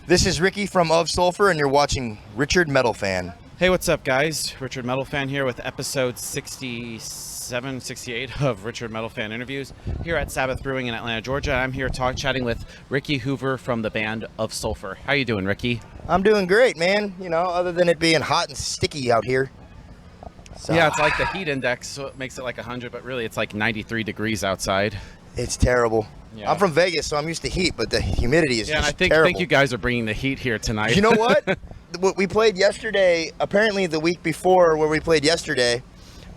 This is Ricky from Ov Sulfur, and you're watching RichardMetalFan. Hey, what's up, guys? RichardMetalFan here with episode 67, 68 of RichardMetalFan interviews here at Sabbath Brewing in Atlanta, Georgia. I'm here chatting with Ricky Hoover from the band Ov Sulfur. How you doing, Ricky? I'm doing great, man. You know, other than it being hot and sticky out here. So, Yeah, it's like the heat index, so it makes it like 100, but really it's like 93 degrees outside. It's terrible. Yeah. I'm from Vegas, so I'm used to heat, but the humidity is Yeah, and just I think terrible. you guys are bringing the heat here tonight. You know what? What we played yesterday, apparently the week before where we played yesterday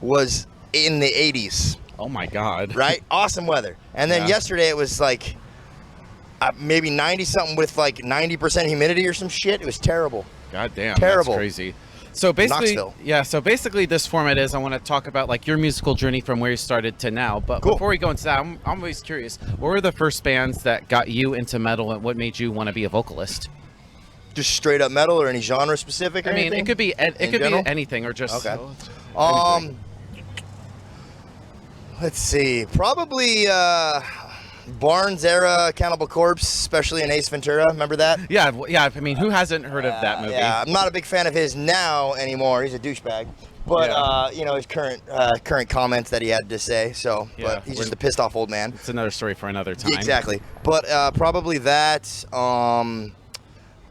was in the 80s. Oh my God. Right? Awesome weather. And then Yeah. yesterday it was like maybe 90-something with like 90% humidity or some shit. It was terrible. God damn, Terrible. that's crazy. So basically, Knoxville. This format is I want to talk about like your musical journey from where you started to now. But Cool. before we go into that, I'm always curious. What were the first bands that got you into metal, and what made you want to be a vocalist? Just straight up metal or any genre specific or I mean, anything? it could be general? anything or just Okay. anything. Let's see. Probably Barnes era Cannibal Corpse, especially in Ace Ventura. Remember that? Yeah. I mean, who hasn't heard of that movie? Yeah, I'm not a big fan of his now anymore. He's a douchebag. But Yeah. you know, his current comments that he had to say. So, Yeah, but he's just a pissed off old man. It's another story for another time. Exactly. But probably that.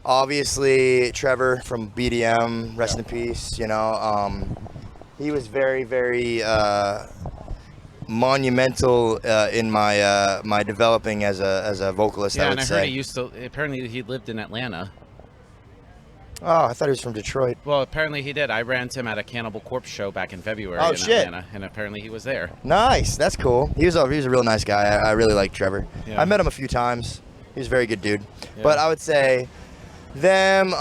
Obviously Trevor from BDM, rest in peace. You know, he was very, very monumental in my developing as a vocalist. Yeah, I and would I say. heard he used to. Apparently, he lived in Atlanta. Oh, I thought he was from Detroit. Well, apparently he did. I ran into him at a Cannibal Corpse show back in February Oh, in shit. Atlanta, and apparently he was there. Nice, that's cool. He was a real nice guy. I really like Trevor. Yeah. I met him a few times. He was a very good dude. Yeah. But I would say them,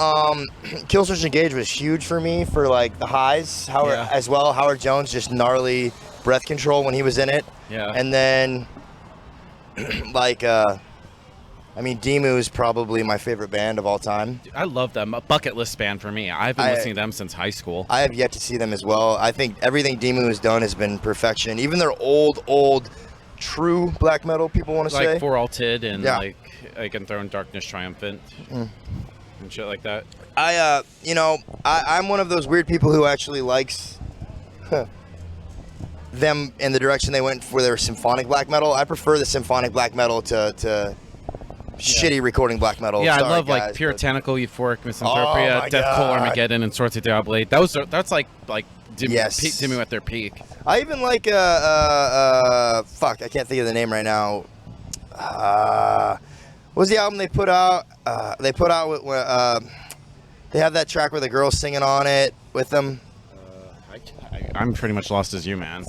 Killswitch Engage was huge for me for like the highs. Yeah. As well. Howard Jones, just gnarly breath control when he was in it. Yeah. And then like Demu is probably my favorite band of all time. I love them. A bucket list band for me. I've been listening to them since high school. I have yet to see them as well. I think everything Demu has done has been perfection. Even their old true black metal, people want to say. Like For All Tid and Yeah. like Enthroned Darkness Triumphant and shit like that. I'm one of those weird people who actually likes them in the direction they went for their symphonic black metal. I prefer the symphonic black metal to shitty recording black metal. Yeah, Sorry, I love guys, like but- Puritanical, Euphoric, Oh, Misanthropia, my Death, Cold God. Armageddon, and Sorted Diabolate. That's like Yes. Demu at their peak. I even like fuck, I can't think of the name right now. What was the album they put out? They have that track where the girl's singing on it with them. I'm pretty much lost as you, man.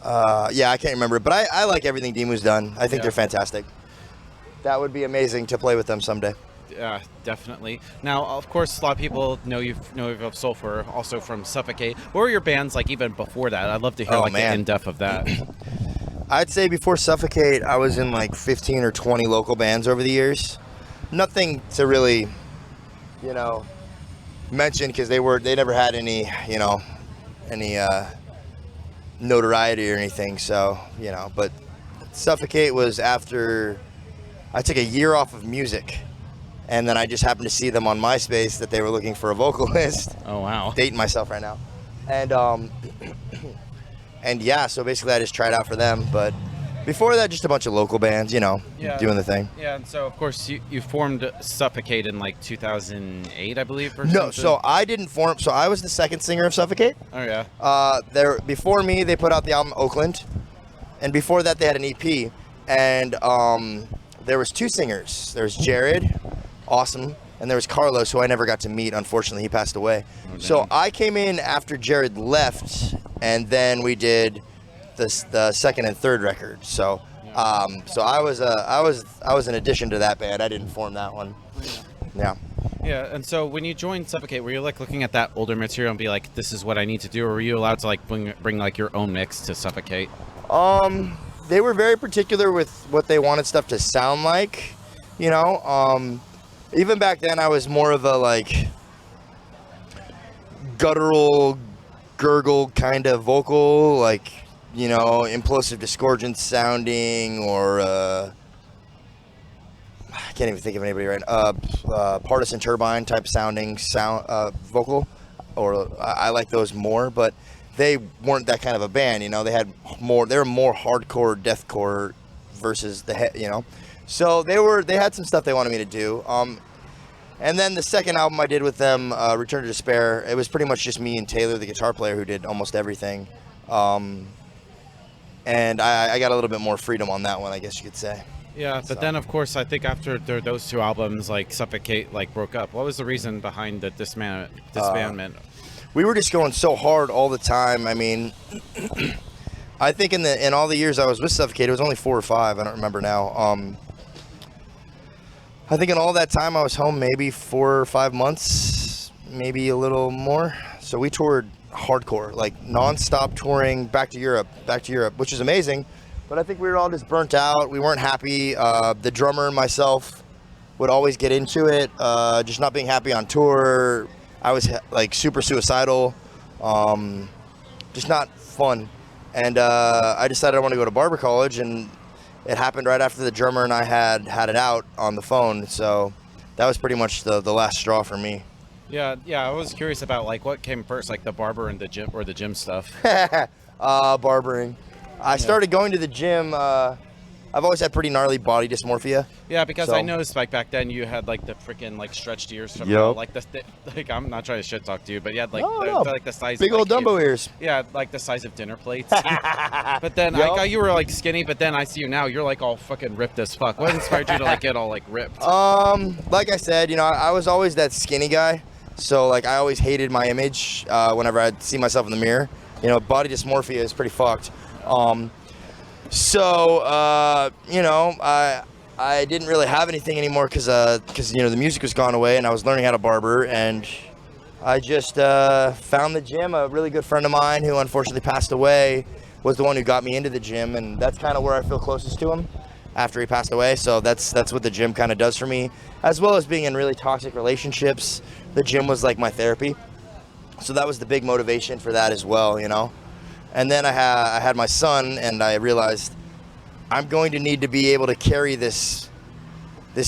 Yeah, I can't remember, but I like everything Demu's done. I think Yeah. they're fantastic. That would be amazing to play with them someday. Yeah, definitely. Now, of course, a lot of people know of Sulfur, also from Suffocate. What were your bands like even before that? I'd love to hear Oh, like the man. in-depth of that. I'd say before Suffocate, I was in like 15 or 20 local bands over the years. Nothing to really, mention because they never had any notoriety or anything. So, but Suffocate was after I took a year off of music. And then I just happened to see them on MySpace that they were looking for a vocalist. Oh, wow. Dating myself right now. And and yeah, so basically I just tried out for them. But before that, just a bunch of local bands, Yeah. doing the thing. Yeah, and so, of course, you formed Suffocate in like 2008, I believe, or No, something? so I didn't form. So I was the second singer of Suffocate. Oh, yeah. Before me, they put out the album Oakland, and before that, they had an EP. And there was two singers. There was Jared, awesome, and there was Carlos, who I never got to meet. Unfortunately, he passed away. Oh, So damn. I came in after Jared left, and then we did the second and third record. So so I was an addition to that band. I didn't form that one. Yeah. Yeah, and so when you joined Suffocate, were you like looking at that older material and be like, this is what I need to do, or were you allowed to like bring like your own mix to Suffocate? They were very particular with what they wanted stuff to sound like, even back then I was more of a like guttural gurgle kind of vocal, like, implosive discordant sounding, or can't even think of anybody right now. Partisan Turbine type sounding vocal, or I like those more, but they weren't that kind of a band, you know. They were more hardcore deathcore versus so they had some stuff they wanted me to do. And then the second album I did with them, Return to Despair, it was pretty much just me and Taylor, the guitar player, who did almost everything. And I got a little bit more freedom on that one, I guess you could say. Yeah, but then of course I think after those two albums, like Suffocate, like broke up. What was the reason behind the disbandment? We were just going so hard all the time. I mean, I think in all the years I was with Suffocate, it was only 4 or 5. I don't remember now. I think in all that time I was home maybe 4 or 5 months, maybe a little more. So we toured hardcore, like non-stop touring back to Europe, which is amazing. But I think we were all just burnt out. We weren't happy. The drummer and myself would always get into it, just not being happy on tour. I was like super suicidal, just not fun. And I decided I want to go to barber college, and it happened right after the drummer and I had it out on the phone. So that was pretty much the last straw for me. Yeah. I was curious about like what came first, like the barber and the gym, or the gym stuff. Barbering. I started going to the gym. I've always had pretty gnarly body dysmorphia. Yeah, because So- I noticed like back then you had like the freaking like stretched ears from Yup. like like I'm not trying to shit talk to you, but you had like No. like the size Big of, old like, Dumbo ears. Yeah, like the size of dinner plates. But then I Yup. thought you were like skinny, but then I see you now, you're like all fucking ripped as fuck. What inspired you to like get all like ripped? Like I said, you know, I was always that skinny guy. So like I always hated my image whenever I'd see myself in the mirror. You know, body dysmorphia is pretty fucked. So you know, I didn't really have anything anymore because you know the music was gone away and I was learning how to barber, and I just found the gym. A really good friend of mine who unfortunately passed away was the one who got me into the gym, and that's kind of where I feel closest to him after he passed away. So that's what the gym kind of does for me, as well as being in really toxic relationships. The gym was like my therapy, so that was the big motivation for that as well, you know. And then I had my son, and I realized I'm going to need to be able to carry this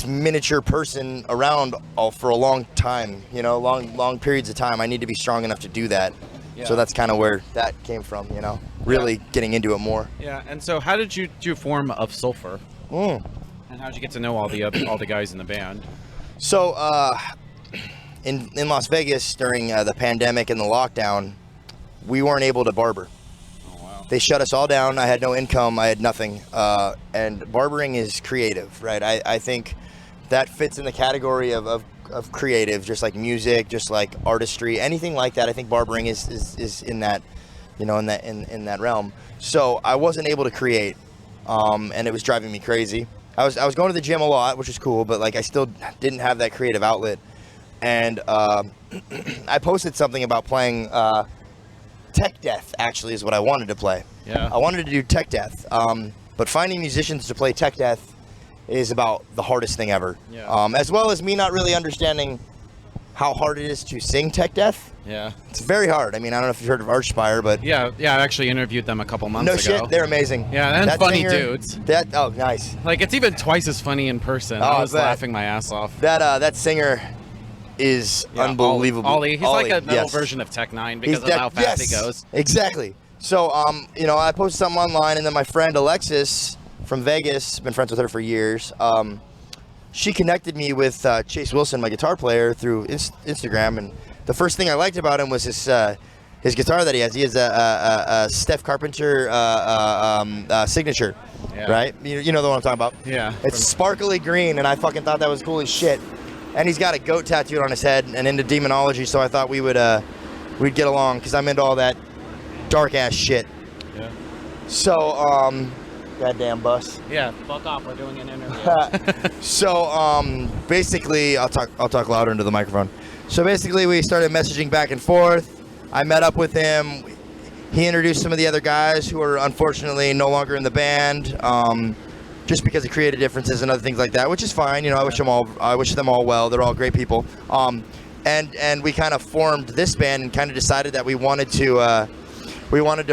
miniature person around for a long time, you know, long periods of time. I need to be strong enough to do that. Yeah. So that's kind of where that came from, you know, really getting into it more. Yeah, and so how did you form Ov Sulfur? And how did you get to know all the guys in the band? So in Las Vegas during the pandemic and the lockdown, we weren't able to barber. They shut us all down. I had no income. I had nothing. And barbering is creative, right? I think that fits in the category of creative, just like music, just like artistry, anything like that. I think barbering is in that, you know, in that realm. So I wasn't able to create, and it was driving me crazy. I was going to the gym a lot, which is cool, but like I still didn't have that creative outlet. And I posted something about playing. Tech death actually is what I wanted to play. Yeah. I wanted to do tech death, but finding musicians to play tech death is about the hardest thing ever. Yeah. As well as me not really understanding how hard it is to sing tech death. Yeah. It's very hard. I mean, I don't know if you've heard of Archspire, but Yeah, I actually interviewed them a couple months no ago. shit, they're amazing. Yeah, and That funny singer- dudes. Oh, nice. Like it's even twice as funny in person. Oh, I was I bet. laughing my ass off. That singer is Yeah, unbelievable. Ollie. He's like a metal yes. version of Tech 9 because of He's how fast he yes, goes. Exactly. So, you know, I posted something online, and then my friend Alexis from Vegas, been friends with her for years, she connected me with Chase Wilson, my guitar player, through Instagram, and the first thing I liked about him was his guitar that he has. He has a Steph Carpenter signature, Yeah. right? You know the one I'm talking about. Yeah. It's sparkly green, and I fucking thought that was cool as shit. And he's got a goat tattooed on his head and into demonology, so I thought we'd get along because I'm into all that dark ass shit. Yeah. So, goddamn bus. Yeah. Fuck off. We're doing an interview. So, basically, I'll talk louder into the microphone. So basically, we started messaging back and forth. I met up with him. He introduced some of the other guys who are unfortunately no longer in the band. Just because of creative differences and other things like that, which is fine. You know, I wish them all well. They're all great people. And we kind of formed this band and kind of decided that we wanted to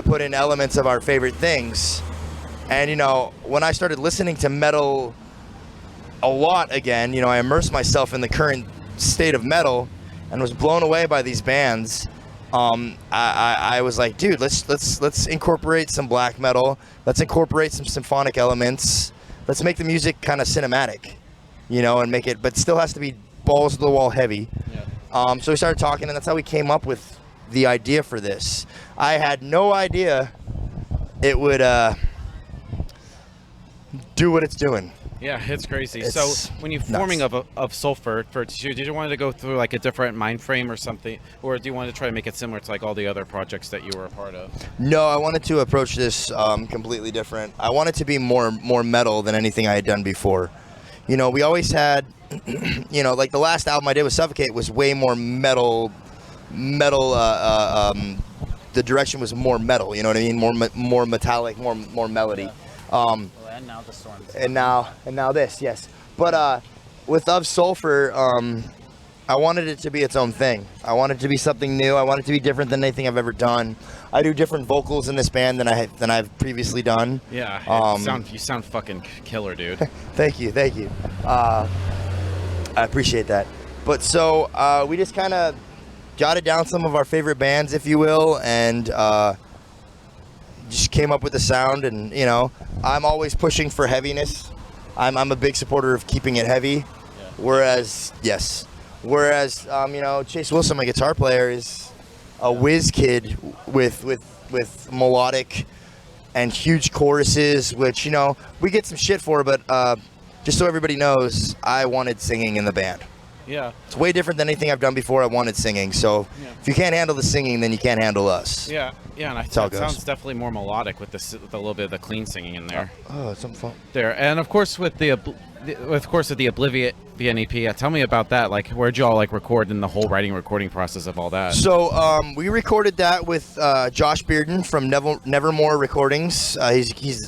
put in elements of our favorite things. And you know, when I started listening to metal a lot again. I immersed myself in the current state of metal and was blown away by these bands. I was like, dude, let's incorporate some black metal. Let's incorporate some symphonic elements. Let's make the music kind of cinematic, and make it, but still has to be balls to the wall heavy. Yeah. So we started talking, and that's how we came up with the idea for this. I had no idea it would do what it's doing. Yeah, it's crazy. So when you're forming of Sulfur, did you want to go through like a different mind frame or something, or do you want to try to make it similar to like all the other projects that you were a part of? No, I wanted to approach this completely different. I wanted to be more metal than anything I had done before. We always had, like the last album I did with Suffocate was way more metal. The direction was more metal. You know what I mean? More metallic, more melody. And now the storms. And now this, yes. But with Ov Sulfur, I wanted it to be its own thing. I wanted it to be something new. I wanted it to be different than anything I've ever done. I do different vocals in this band than I've previously done. Yeah, you sound fucking killer, dude. Thank you. I appreciate that. But so we just kind of jotted down some of our favorite bands, if you will, and just came up with the sound. And I'm always pushing for heaviness. I'm a big supporter of keeping it heavy. Yeah. Whereas Chase Wilson, my guitar player, is a whiz kid with melodic and huge choruses, which we get some shit for, but just so everybody knows, I wanted singing in the band. Yeah. It's way different than anything I've done before. I wanted singing. So if you can't handle the singing, then you can't handle us. Yeah, and it sounds definitely more melodic with a little bit of the clean singing in there. Oh, some fun. There, and of course with the Oblivion EP, tell me about that. Like, where'd you all record in the whole recording process of all that? So we recorded that with Josh Bearden from Nevermore Recordings. He's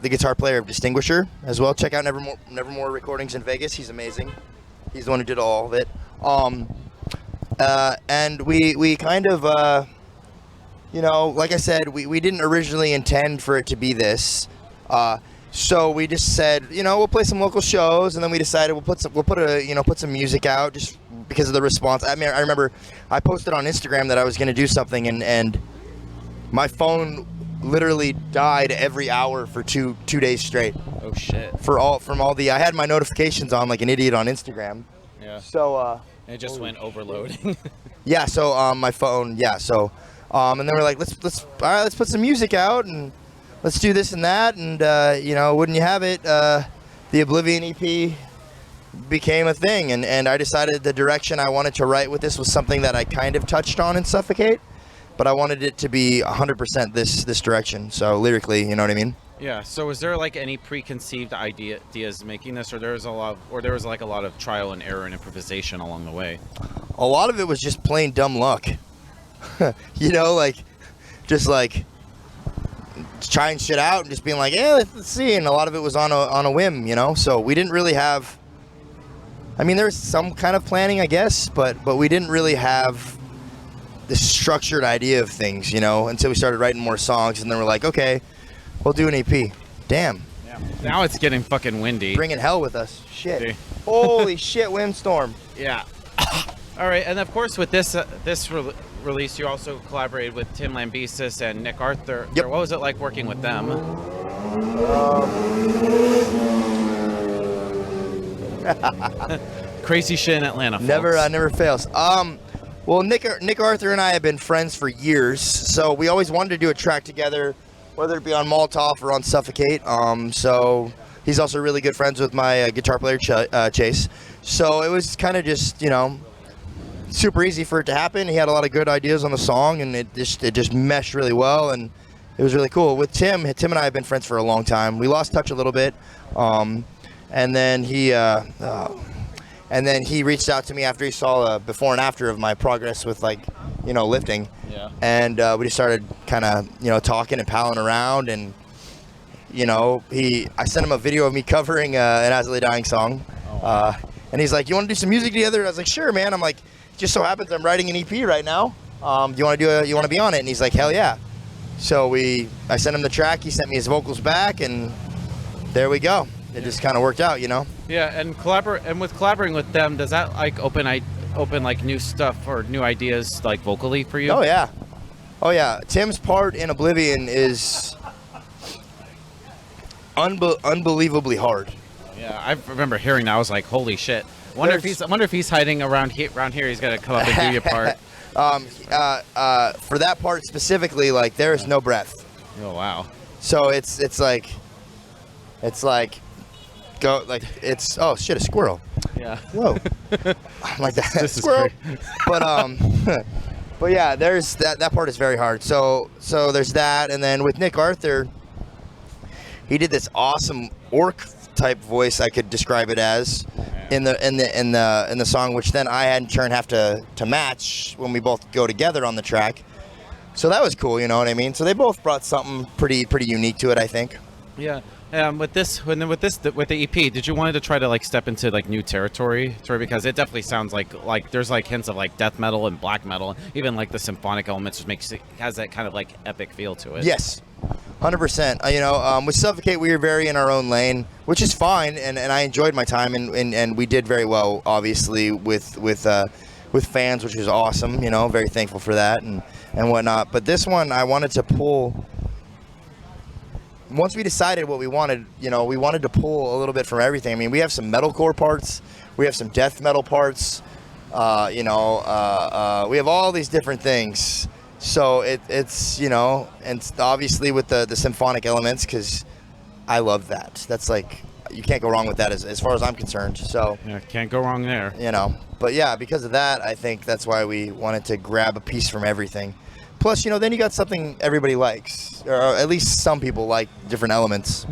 the guitar player of Distinguisher as well. Check out Nevermore Recordings in Vegas. He's amazing. He's the one who did all of it. And we kind of, like I said, we didn't originally intend for it to be this. So we just said, we'll play some local shows, and then we decided we'll put some music out just because of the response. I mean, I remember I posted on Instagram that I was going to do something, and my phone literally died every hour for two days straight. Oh shit! I had my notifications on like an idiot on Instagram. Yeah. So it just went overloading. Yeah. So my phone. Yeah. So and then we're like, let's put some music out and let's do this and that, and wouldn't you have it, the Oblivion EP became a thing, and I decided the direction I wanted to write with this was something that I kind of touched on in Suffocate. But I wanted it to be 100% this direction. So lyrically, you know what I mean? Yeah. So was there any preconceived ideas making this, or there was a lot of trial and error and improvisation along the way? A lot of it was just plain dumb luck. Just trying shit out and just being like, yeah, let's see. And a lot of it was on a whim, So we didn't really have. I mean, there was some kind of planning, I guess, but we didn't really have the structured idea of things, until we started writing more songs, and then we're like, okay, we'll do an EP. Damn. Yeah. Now it's getting fucking windy. Bringing hell with us. Shit. See? Holy shit, windstorm. Yeah. All right, and of course with this release, you also collaborated with Tim Lambesis and Nick Arthur. Yep. What was it like working with them? Crazy shit in Atlanta, folks. Never fails. Well, Nick Arthur and I have been friends for years, so we always wanted to do a track together, whether it be on Molotov or on Suffocate. So he's also really good friends with my guitar player Chase. So it was kind of just super easy for it to happen. He had a lot of good ideas on the song, and it just meshed really well, and it was really cool. With Tim and I have been friends for a long time. We lost touch a little bit, and then he reached out to me after he saw a before and after of my progress with lifting. Yeah. And we just started kind of talking and palling around, and I sent him a video of me covering an As I Lay Dying song. Oh. And he's like, "You want to do some music together?" And I was like, "Sure, man." I'm like, "Just so happens I'm writing an EP right now. Do you want to be on it?" And he's like, "Hell yeah." So I sent him the track. He sent me his vocals back, and there we go. it just kind of worked out, you know. Yeah, and with collaborating with them, does that like open like new stuff or new ideas like vocally for you? Oh yeah. Tim's part in Oblivion is unbelievably hard. Yeah, I remember hearing that. I was like, holy shit. I wonder if he's hiding around here. He's gonna come up and do your part. For that part specifically, like there is no breath. Oh wow. So it's like go like it's oh shit, a squirrel. Yeah. Whoa. I'm like that This is squirrel. great. But yeah, there's that part is very hard. So there's that, and then with Nick Arthur, he did this awesome orc type voice, I could describe it as, in the song, which then I in turn have to match when we both go together on the track. So that was cool, you know what I mean? So they both brought something pretty unique to it, I think. Yeah. With the EP, did you wanted to try to like step into like new territory? Because it definitely sounds like there's like hints of like death metal and black metal, even like the symphonic elements, which has that kind of like epic feel to it. Yes, 100%. You know, with Suffocate, we were very in our own lane, which is fine, and I enjoyed my time, and we did very well, obviously, with fans, which was awesome. You know, very thankful for that and whatnot. But this one, I wanted to pull. Once we decided what we wanted, you know, we wanted to pull a little bit from everything. I mean, we have some metalcore parts, we have some death metal parts, we have all these different things. So it's you know, and obviously with the symphonic elements, because I love that. That's like, you can't go wrong with that as far as I'm concerned. So yeah, can't go wrong there. You know, but yeah, because of that, I think that's why we wanted to grab a piece from everything. Plus, you know, then you got something everybody likes, or at least some people like different elements.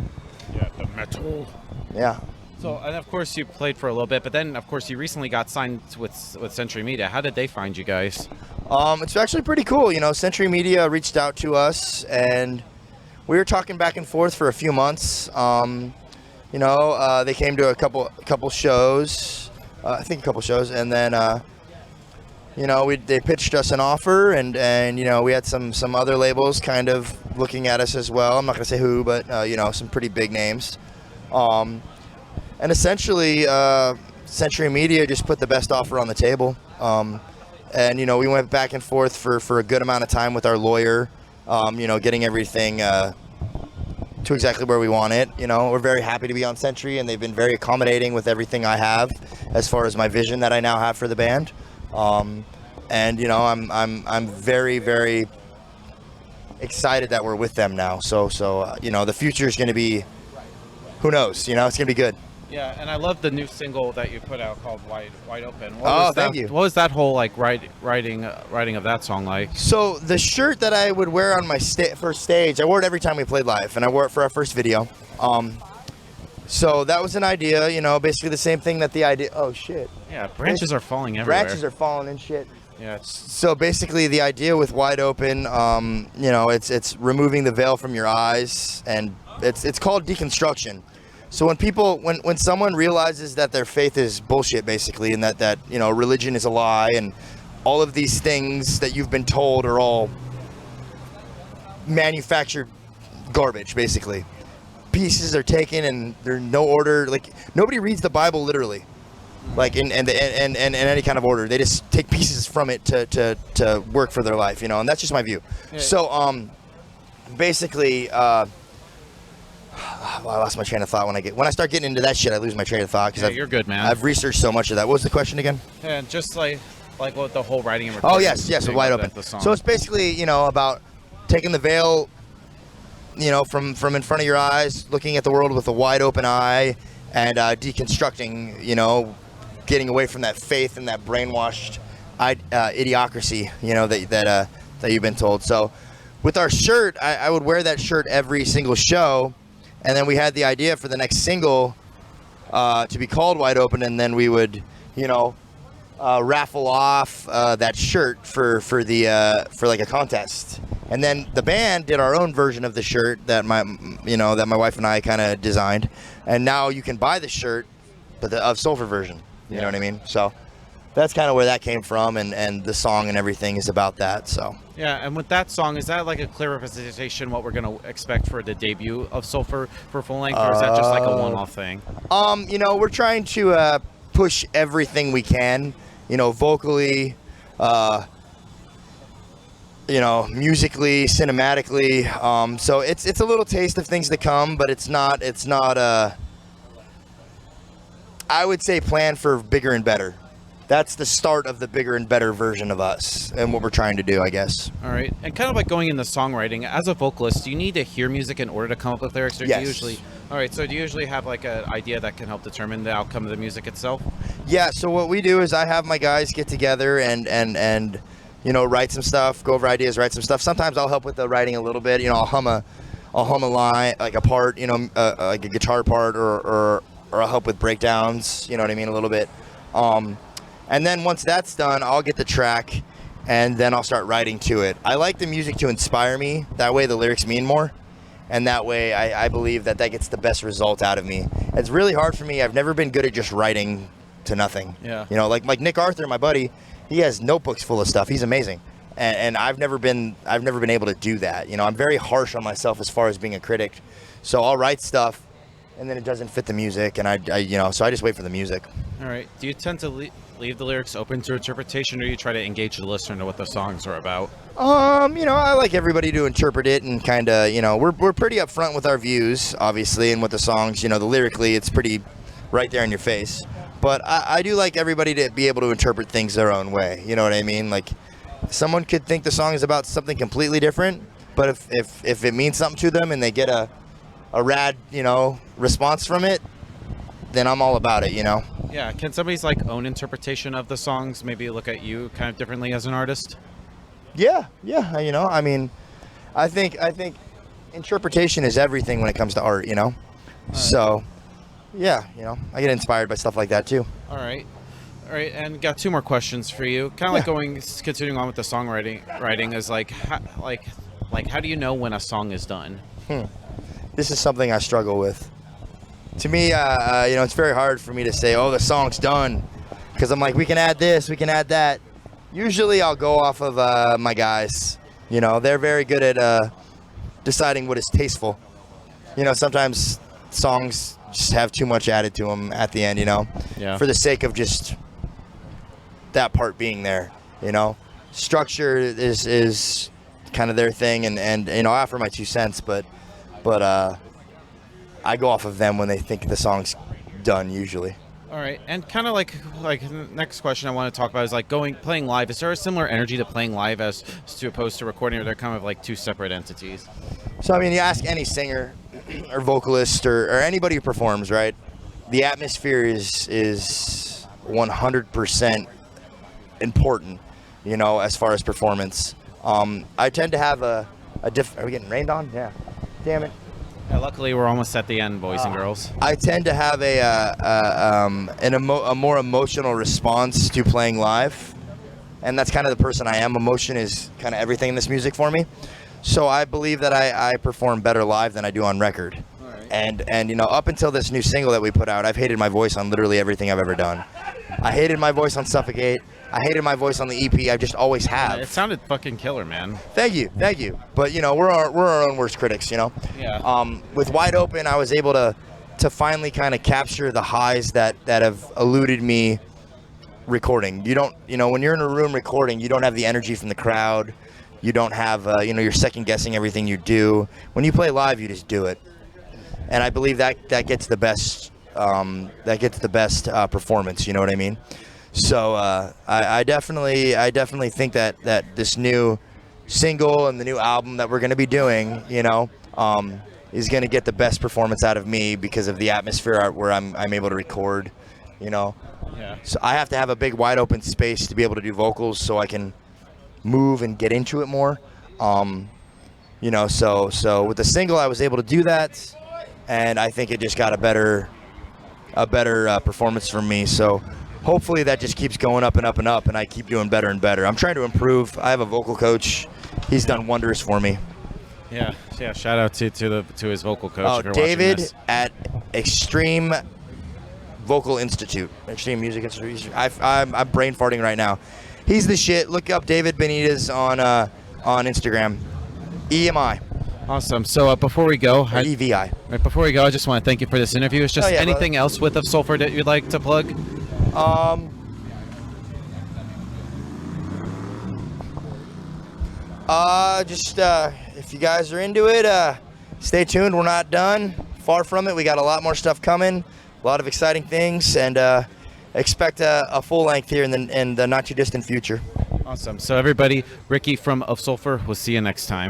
Yeah, the metal. Yeah. So, and of course you played for a little bit, but then of course you recently got signed with Century Media. How did they find you guys? It's actually pretty cool. You know, Century Media reached out to us, and we were talking back and forth for a few months. They came to a couple shows, I think a couple shows, and then they pitched us an offer, and you know, we had some other labels kind of looking at us as well. I'm not gonna say who, but some pretty big names. And essentially, Century Media just put the best offer on the table. And you know, we went back and forth for a good amount of time with our lawyer, getting everything to exactly where we want it. You know, we're very happy to be on Century, and they've been very accommodating with everything I have as far as my vision that I now have for the band. And you know, I'm very, very excited that we're with them now. So the future is going to be, who knows? You know, it's going to be good. Yeah, and I love the new single that you put out called Wide Open. Thank you. What was that whole like writing of that song like? So the shirt that I would wear on my first stage, I wore it every time we played live, and I wore it for our first video. So that was an idea, you know, basically the same thing that the idea. Oh shit. Yeah, branches are falling everywhere. Branches are falling and shit. Yeah. So basically the idea with Wide Open, it's removing the veil from your eyes, and it's called deconstruction. So when someone realizes that their faith is bullshit, basically, and that religion is a lie, and all of these things that you've been told are all manufactured garbage, basically. Pieces are taken and there's no order. Like, nobody reads the Bible literally, like in any kind of order. They just take pieces from it to work for their life, you know. And that's just my view. Yeah. So basically. I lost my train of thought when I start getting into that shit. I lose my train of thought because you're good, man. I've researched so much of that. What was the question again? And just like what the whole writing and recording. Oh yes, Wide Open. So it's basically about taking the veil, from in front of your eyes, looking at the world with a wide open eye, and deconstructing, getting away from that faith and that brainwashed idiocracy, that you've been told. So. With our shirt, I would wear that shirt every single show, and then we had the idea for the next single to be called Wide Open, and then we would, raffle off that shirt for like a contest, and then the band did our own version of the shirt that my wife and I kind of designed, and now you can buy the shirt, but the Ov Sulfur version. You know what I mean? So. That's kind of where that came from, and the song and everything is about that. So Yeah, and with that song, is that like a clear representation what we're gonna expect for the debut of Sulfur for full length, or is that just like a one-off thing? We're trying to push everything we can, vocally, musically, cinematically. So it's a little taste of things to come, but it's not. I would say plan for bigger and better. That's the start of the bigger and better version of us and what we're trying to do, I guess. All right, and kind of like going into songwriting, as a vocalist, do you need to hear music in order to come up with lyrics, or Yes. do you usually? All right, so do you usually have like an idea that can help determine the outcome of the music itself? Yeah. So what we do is I have my guys get together and write some stuff, go over ideas, write some stuff. Sometimes I'll help with the writing a little bit. I'll hum a line, like a part, like a guitar part, or I'll help with breakdowns. You know what I mean, a little bit. And then once that's done, I'll get the track, and then I'll start writing to it. I like the music to inspire me. That way the lyrics mean more, and that way I believe that gets the best result out of me. It's really hard for me. I've never been good at just writing to nothing. Yeah. Like Nick Arthur, my buddy, he has notebooks full of stuff. He's amazing. And I've never been able to do that. I'm very harsh on myself as far as being a critic. So I'll write stuff, and then it doesn't fit the music, and so I just wait for the music. All right. Do you tend to leave the lyrics open to interpretation, or you try to engage the listener to what the songs are about? I like everybody to interpret it, and kind of, we're pretty upfront with our views, obviously, and with the songs. The lyrically, it's pretty right there in your face. But I do like everybody to be able to interpret things their own way. You know what I mean? Like, someone could think the song is about something completely different, but if it means something to them and they get a rad, response from it, then I'm all about it, Yeah. Can somebody's like own interpretation of the songs maybe look at you kind of differently as an artist? Yeah. I think interpretation is everything when it comes to art, So, yeah, I get inspired by stuff like that too. All right, and got two more questions for you. Kind of like continuing on with the songwriting is like how do you know when a song is done? This is something I struggle with. To me, it's very hard for me to say, oh, the song's done, because I'm like, we can add this, we can add that. Usually I'll go off of my guys. They're very good at deciding what is tasteful. Sometimes songs just have too much added to them at the end, Yeah. for the sake of just that part being there. Structure is kind of their thing, and I offer my 2 cents, but I go off of them when they think the song's done usually. All right, and kind of like the next question I want to talk about is like playing live. Is there a similar energy to playing live as to opposed to recording, or they're kind of like two separate entities? So you ask any singer or vocalist or anybody who performs, right? The atmosphere is 100% important, as far as performance. I tend to have a different. Are we getting rained on? Yeah. Damn it. Yeah, luckily, we're almost at the end, boys and girls. I tend to have a more emotional response to playing live, and that's kind of the person I am. Emotion is kind of everything in this music for me. So I believe that I perform better live than I do on record. All right. And up until this new single that we put out, I've hated my voice on literally everything I've ever done. I hated my voice on Suffocate. I hated my voice on the EP. I just always have. It sounded fucking killer, man. Thank you. But we're our own worst critics, Yeah. With Wide Open, I was able to finally kind of capture the highs that have eluded me recording. You don't, when you're in a room recording, you don't have the energy from the crowd. You don't have, you're second guessing everything you do. When you play live, you just do it. And I believe that gets the best. That gets the best performance. You know what I mean? So I definitely think that this new single and the new album that we're going to be doing, is going to get the best performance out of me because of the atmosphere where I'm able to record, Yeah. So I have to have a big wide open space to be able to do vocals so I can move and get into it more. So with the single I was able to do that, and I think it just got a better performance from me. So hopefully that just keeps going up and up and up, and I keep doing better and better. I'm trying to improve. I have a vocal coach. He's done wonders for me. Yeah. Shout out to his vocal coach. If you're David watching this. at Extreme Vocal Institute, Extreme Music Institute. I'm brain farting right now. He's the shit. Look up David Benitez on on Instagram. EMI. Awesome. So before we go, Or EVI. right before we go, I just want to thank you for this interview. Is just Oh, yeah, anything else with Ov Sulfur that you'd like to plug? If you guys are into it, stay tuned. We're not done. Far from it. We got a lot more stuff coming, a lot of exciting things, and expect a full length here in the not too distant future. Awesome. So everybody, Ricky from Ov Sulfur, we'll see you next time.